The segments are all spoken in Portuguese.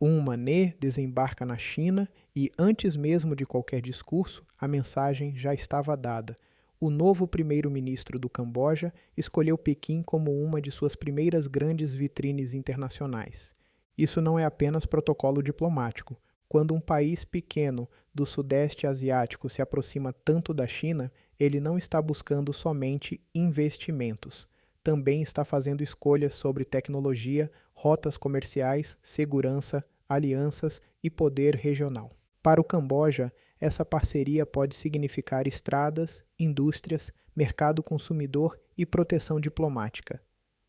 Hun Manet desembarca na China e, antes mesmo de qualquer discurso, a mensagem já estava dada. O novo primeiro-ministro do Camboja escolheu Pequim como uma de suas primeiras grandes vitrines internacionais. Isso não é apenas protocolo diplomático. Quando um país pequeno do Sudeste Asiático se aproxima tanto da China, ele não está buscando somente investimentos. Também está fazendo escolhas sobre tecnologia, rotas comerciais, segurança, alianças e poder regional. Para o Camboja, essa parceria pode significar estradas, indústrias, mercado consumidor e proteção diplomática,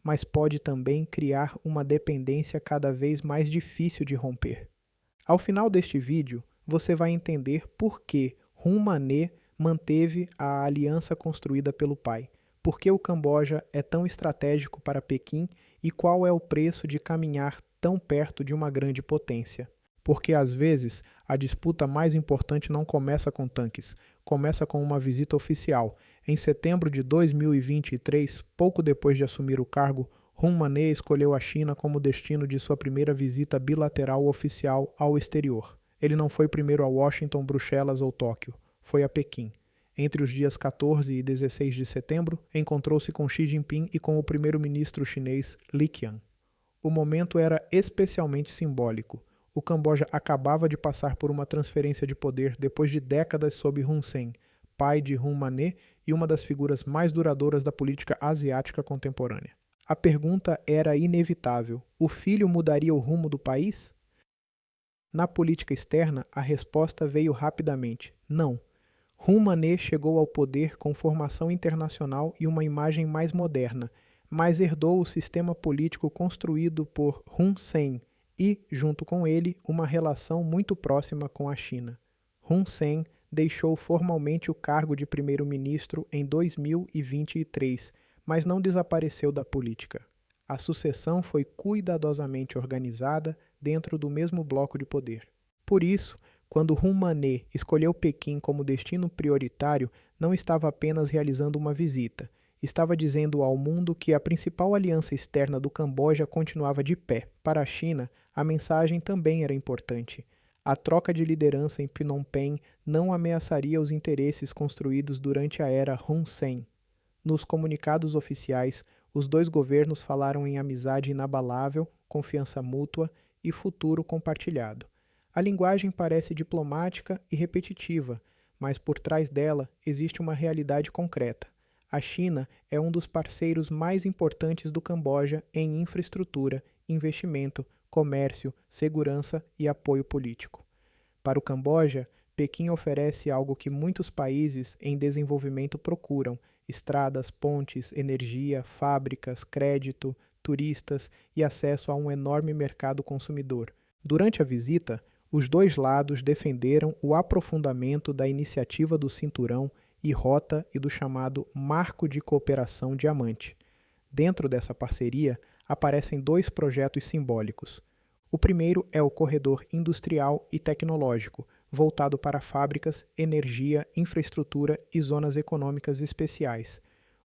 mas pode também criar uma dependência cada vez mais difícil de romper. Ao final deste vídeo, você vai entender por que Hun Manet manteve a aliança construída pelo pai, por que o Camboja é tão estratégico para Pequim e qual é o preço de caminhar tão perto de uma grande potência. Porque às vezes a disputa mais importante não começa com tanques, começa com uma visita oficial. Em setembro de 2023, pouco depois de assumir o cargo, Hun Manet escolheu a China como destino de sua primeira visita bilateral oficial ao exterior. Ele não foi primeiro a Washington, Bruxelas ou Tóquio, foi a Pequim. Entre os dias 14 e 16 de setembro, encontrou-se com Xi Jinping e com o primeiro-ministro chinês Li Qiang. O momento era especialmente simbólico. O Camboja acabava de passar por uma transferência de poder depois de décadas sob Hun Sen, pai de Hun Manet e uma das figuras mais duradouras da política asiática contemporânea. A pergunta era inevitável: o filho mudaria o rumo do país? Na política externa, a resposta veio rapidamente: não. Hun Manet chegou ao poder com formação internacional e uma imagem mais moderna, mas herdou o sistema político construído por Hun Sen e, junto com ele, uma relação muito próxima com a China. Hun Sen deixou formalmente o cargo de primeiro-ministro em 2023, mas não desapareceu da política. A sucessão foi cuidadosamente organizada dentro do mesmo bloco de poder. Por isso, quando Hun Manet escolheu Pequim como destino prioritário, não estava apenas realizando uma visita, estava dizendo ao mundo que a principal aliança externa do Camboja continuava de pé. Para a China, a mensagem também era importante. A troca de liderança em Phnom Penh não ameaçaria os interesses construídos durante a era Hun Sen. Nos comunicados oficiais, os dois governos falaram em amizade inabalável, confiança mútua e futuro compartilhado. A linguagem parece diplomática e repetitiva, mas por trás dela existe uma realidade concreta. A China é um dos parceiros mais importantes do Camboja em infraestrutura, investimento, comércio, segurança e apoio político. Para o Camboja, Pequim oferece algo que muitos países em desenvolvimento procuram: estradas, pontes, energia, fábricas, crédito, turistas e acesso a um enorme mercado consumidor. Durante a visita, os dois lados defenderam o aprofundamento da iniciativa do Cinturão e Rota e do chamado Marco de Cooperação Diamante. Dentro dessa parceria, aparecem dois projetos simbólicos. O primeiro é o Corredor Industrial e Tecnológico, voltado para fábricas, energia, infraestrutura e zonas econômicas especiais.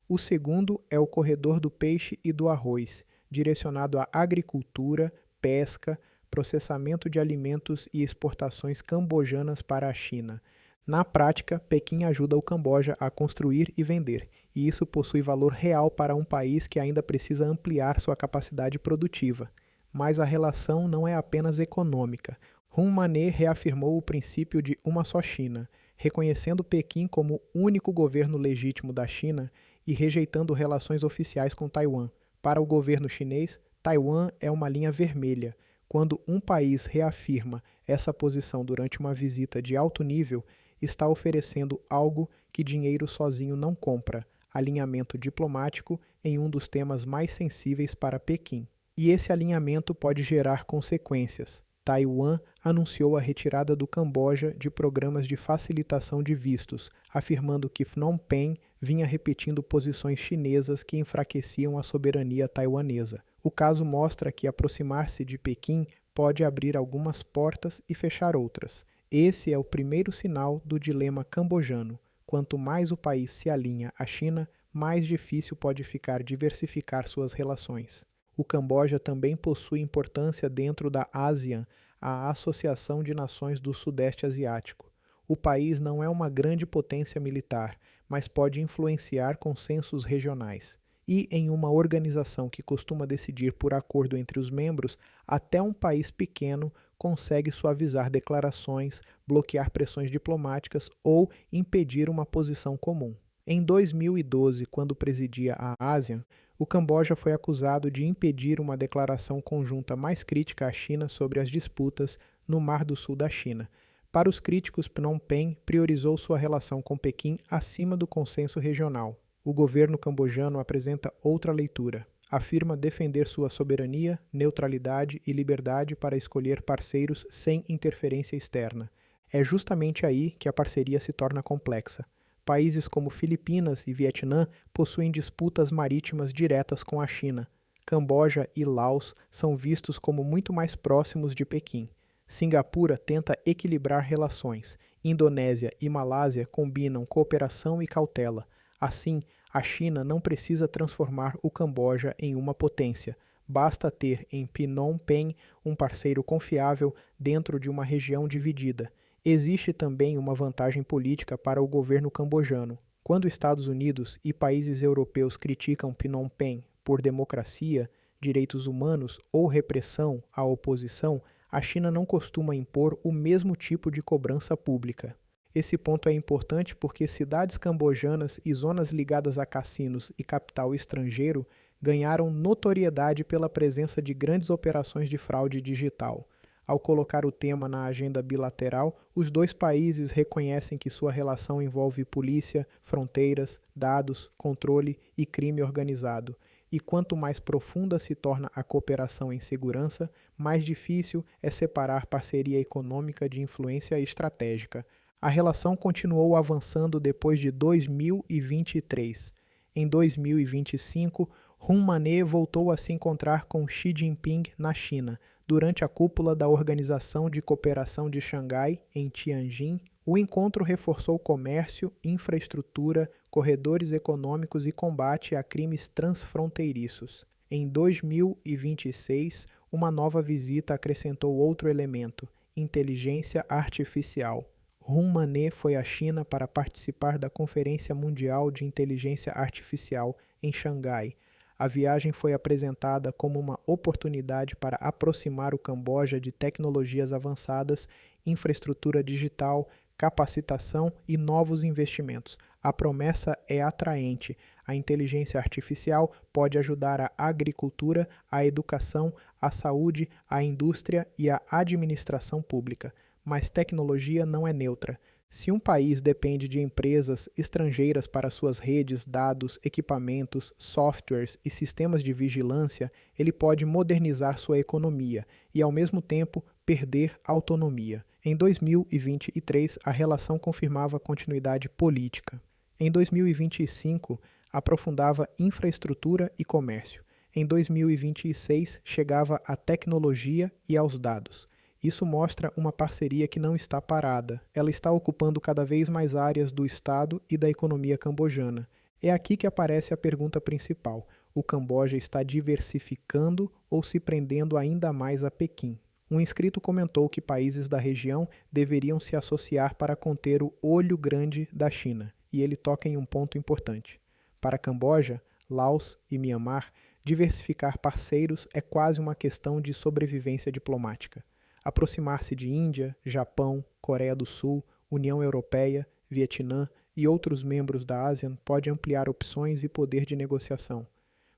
O segundo é o Corredor do Peixe e do Arroz, direcionado à agricultura, pesca, processamento de alimentos e exportações cambojanas para a China. Na prática, Pequim ajuda o Camboja a construir e vender, e isso possui valor real para um país que ainda precisa ampliar sua capacidade produtiva. Mas a relação não é apenas econômica. Hun Manet reafirmou o princípio de uma só China, reconhecendo Pequim como único governo legítimo da China e rejeitando relações oficiais com Taiwan. Para o governo chinês, Taiwan é uma linha vermelha. Quando um país reafirma essa posição durante uma visita de alto nível, está oferecendo algo que dinheiro sozinho não compra: alinhamento diplomático em um dos temas mais sensíveis para Pequim. E esse alinhamento pode gerar consequências. Taiwan anunciou a retirada do Camboja de programas de facilitação de vistos, afirmando que Phnom Penh vinha repetindo posições chinesas que enfraqueciam a soberania taiwanesa. O caso mostra que aproximar-se de Pequim pode abrir algumas portas e fechar outras. Esse é o primeiro sinal do dilema cambojano. Quanto mais o país se alinha à China, mais difícil pode ficar diversificar suas relações. O Camboja também possui importância dentro da ASEAN, à Associação de Nações do Sudeste Asiático. O país não é uma grande potência militar, mas pode influenciar consensos regionais. E, em uma organização que costuma decidir por acordo entre os membros, até um país pequeno consegue suavizar declarações, bloquear pressões diplomáticas ou impedir uma posição comum. Em 2012, quando presidia a ASEAN, o Camboja foi acusado de impedir uma declaração conjunta mais crítica à China sobre as disputas no Mar do Sul da China. Para os críticos, Phnom Penh priorizou sua relação com Pequim acima do consenso regional. O governo cambojano apresenta outra leitura. Afirma defender sua soberania, neutralidade e liberdade para escolher parceiros sem interferência externa. É justamente aí que a parceria se torna complexa. Países como Filipinas e Vietnã possuem disputas marítimas diretas com a China. Camboja e Laos são vistos como muito mais próximos de Pequim. Singapura tenta equilibrar relações. Indonésia e Malásia combinam cooperação e cautela. Assim, a China não precisa transformar o Camboja em uma potência. Basta ter em Phnom Penh um parceiro confiável dentro de uma região dividida. Existe também uma vantagem política para o governo cambojano. Quando Estados Unidos e países europeus criticam Phnom Penh por democracia, direitos humanos ou repressão à oposição, a China não costuma impor o mesmo tipo de cobrança pública. Esse ponto é importante porque cidades cambojanas e zonas ligadas a cassinos e capital estrangeiro ganharam notoriedade pela presença de grandes operações de fraude digital. Ao colocar o tema na agenda bilateral, os dois países reconhecem que sua relação envolve polícia, fronteiras, dados, controle e crime organizado. E quanto mais profunda se torna a cooperação em segurança, mais difícil é separar parceria econômica de influência estratégica. A relação continuou avançando depois de 2023. Em 2025, Hun Manet voltou a se encontrar com Xi Jinping na China, durante a cúpula da Organização de Cooperação de Xangai, em Tianjin. O encontro reforçou comércio, infraestrutura, corredores econômicos e combate a crimes transfronteiriços. Em 2026, uma nova visita acrescentou outro elemento: inteligência artificial. Hun Manet foi à China para participar da Conferência Mundial de Inteligência Artificial em Xangai. A viagem foi apresentada como uma oportunidade para aproximar o Camboja de tecnologias avançadas, infraestrutura digital, capacitação e novos investimentos. A promessa é atraente. A inteligência artificial pode ajudar a agricultura, a educação, a saúde, a indústria e a administração pública. Mas tecnologia não é neutra. Se um país depende de empresas estrangeiras para suas redes, dados, equipamentos, softwares e sistemas de vigilância, ele pode modernizar sua economia e, ao mesmo tempo, perder autonomia. Em 2023, a relação confirmava continuidade política. Em 2025, aprofundava infraestrutura e comércio. Em 2026, chegava à tecnologia e aos dados. Isso mostra uma parceria que não está parada. Ela está ocupando cada vez mais áreas do Estado e da economia cambojana. É aqui que aparece a pergunta principal: o Camboja está diversificando ou se prendendo ainda mais a Pequim? Um inscrito comentou que países da região deveriam se associar para conter o olho grande da China, e ele toca em um ponto importante. Para Camboja, Laos e Mianmar, diversificar parceiros é quase uma questão de sobrevivência diplomática. Aproximar-se de Índia, Japão, Coreia do Sul, União Europeia, Vietnã e outros membros da ASEAN pode ampliar opções e poder de negociação.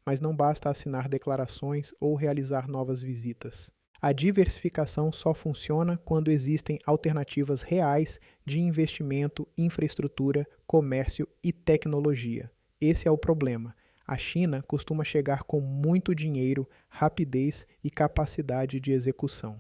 Mas não basta assinar declarações ou realizar novas visitas. A diversificação só funciona quando existem alternativas reais de investimento, infraestrutura, comércio e tecnologia. Esse é o problema. A China costuma chegar com muito dinheiro, rapidez e capacidade de execução.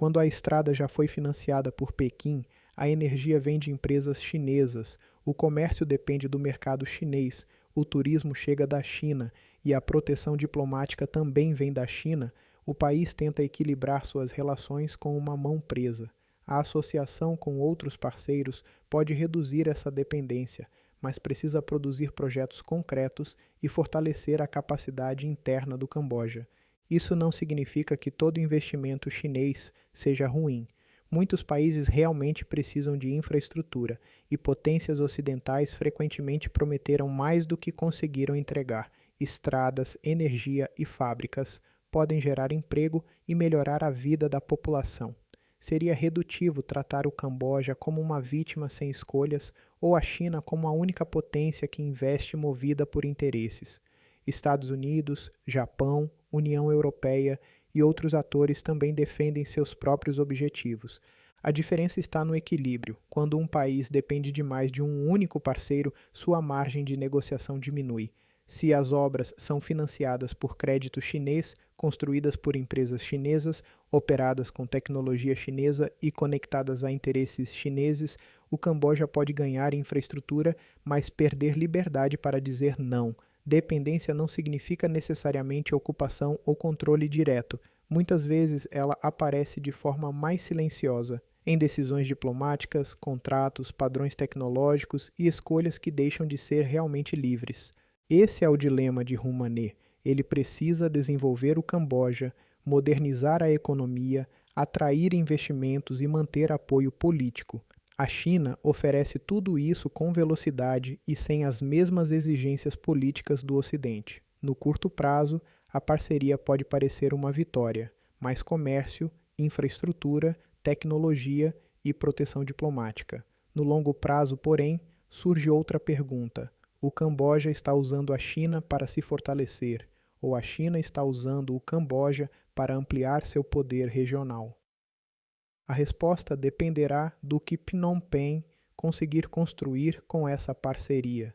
Quando a estrada já foi financiada por Pequim, a energia vem de empresas chinesas, o comércio depende do mercado chinês, o turismo chega da China e a proteção diplomática também vem da China. O país tenta equilibrar suas relações com uma mão presa. A associação com outros parceiros pode reduzir essa dependência, mas precisa produzir projetos concretos e fortalecer a capacidade interna do Camboja. Isso não significa que todo investimento chinês seja ruim. Muitos países realmente precisam de infraestrutura, e potências ocidentais frequentemente prometeram mais do que conseguiram entregar. Estradas, energia e fábricas podem gerar emprego e melhorar a vida da população. Seria redutivo tratar o Camboja como uma vítima sem escolhas ou a China como a única potência que investe movida por interesses. Estados Unidos, Japão, União Europeia e outros atores também defendem seus próprios objetivos. A diferença está no equilíbrio. Quando um país depende demais de um único parceiro, sua margem de negociação diminui. Se as obras são financiadas por crédito chinês, construídas por empresas chinesas, operadas com tecnologia chinesa e conectadas a interesses chineses, o Camboja pode ganhar infraestrutura, mas perder liberdade para dizer não. Dependência não significa necessariamente ocupação ou controle direto. Muitas vezes ela aparece de forma mais silenciosa, em decisões diplomáticas, contratos, padrões tecnológicos e escolhas que deixam de ser realmente livres. Esse é o dilema de Hun Manet. Ele precisa desenvolver o Camboja, modernizar a economia, atrair investimentos e manter apoio político. A China oferece tudo isso com velocidade e sem as mesmas exigências políticas do Ocidente. No curto prazo, a parceria pode parecer uma vitória, mas comércio, infraestrutura, tecnologia e proteção diplomática. No longo prazo, porém, surge outra pergunta. O Camboja está usando a China para se fortalecer, ou a China está usando o Camboja para ampliar seu poder regional? A resposta dependerá do que Phnom Penh conseguir construir com essa parceria.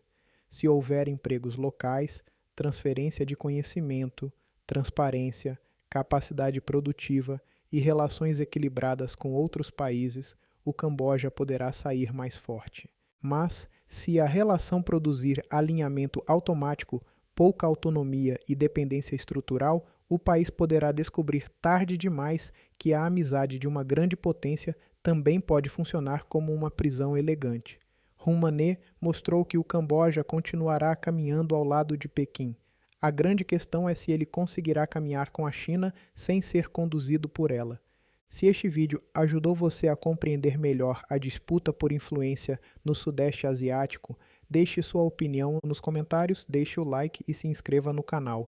Se houver empregos locais, transferência de conhecimento, transparência, capacidade produtiva e relações equilibradas com outros países, o Camboja poderá sair mais forte. Mas, se a relação produzir alinhamento automático, pouca autonomia e dependência estrutural, o país poderá descobrir tarde demais que a amizade de uma grande potência também pode funcionar como uma prisão elegante. Hun Manet mostrou que o Camboja continuará caminhando ao lado de Pequim. A grande questão é se ele conseguirá caminhar com a China sem ser conduzido por ela. Se este vídeo ajudou você a compreender melhor a disputa por influência no Sudeste Asiático, deixe sua opinião nos comentários, deixe o like e se inscreva no canal.